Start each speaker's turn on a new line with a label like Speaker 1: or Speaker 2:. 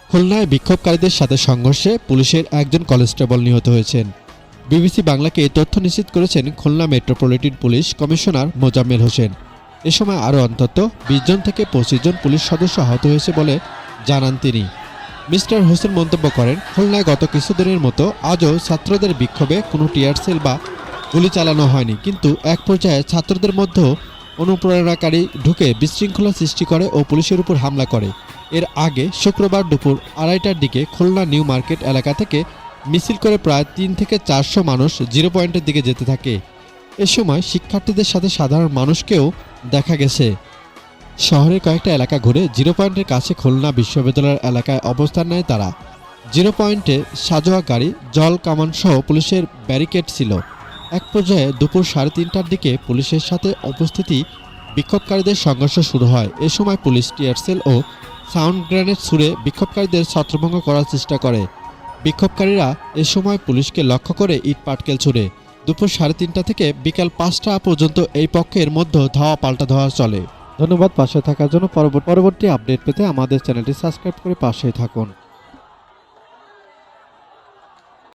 Speaker 1: খুলনায় বিক্ষোভকারীদের সাথে সংঘর্ষে পুলিশের একজন কনস্টেবল নিহত হয়েছেন। বিবিসি বাংলাকে এই তথ্য নিশ্চিত করেছেন Khulna metropolitan police commissioner Mozammel Hossain. এ সময় আরও অন্তত ২০ জন থেকে ২৫ জন পুলিশ সদস্য আহত হয়েছে বলে জানান তিনি। মিস্টার হোসেন মন্তব্য করেন, খুলনায় গত কিছুদিনের মতো আজও ছাত্রদের বিক্ষোভে কোনো টিয়ার সেল বা গুলি চালানো হয়নি, কিন্তু এক পর্যায়ে ছাত্রদের মধ্যেও অনুপ্রেরণাকারী ঢুকে বিশৃঙ্খলা সৃষ্টি করে ও পুলিশের উপর হামলা করে। এর আগে শুক্রবার দুপুর ২:৩০টার দিকে খুলনা নিউ মার্কেট এলাকা থেকে মিছিল করে প্রায় ৩ থেকে ৪০০ মানুষ জিরো পয়েন্টের দিকে যেতে থাকে। এ সময় শিক্ষার্থীদের সাথে সাধারণ মানুষকেও দেখা গেছে। শহরের কয়েকটা এলাকা ঘুরে জিরো পয়েন্টের কাছে খুলনা বিশ্ববিদ্যালয়ের এলাকায় অবস্থান নেয় তারা। জিরো পয়েন্টে সাজোয়া গাড়ি, জল কামান সহ পুলিশের ব্যারিকেড ছিল। এক পর্যায়ে দুপুর ৩:৩০টার দিকে পুলিশের সাথে উপস্থিতি বিক্ষোভকারীদের সংঘর্ষ শুরু হয়। এ সময় পুলিশ টিয়ারসেল ও সাউন্ড গ্রেনেড ছুড়ে বিক্ষোভকারীদের ছত্রভঙ্গ করার চেষ্টা করে। বিক্ষোভকারীরা এ সময় পুলিশকে লক্ষ্য করে ইট পাটকেল ছুড়ে। দুপুর ৩:৩০টা থেকে বিকাল ৫টা পর্যন্ত এই পক্ষের মধ্যে ধাওয়া পাল্টা ধাওয়া চলে। ধন্যবাদ পাশে থাকার জন্য। পরবর্তী আপডেট পেতে আমাদের চ্যানেলটি সাবস্ক্রাইব করে পাশেই থাকুন।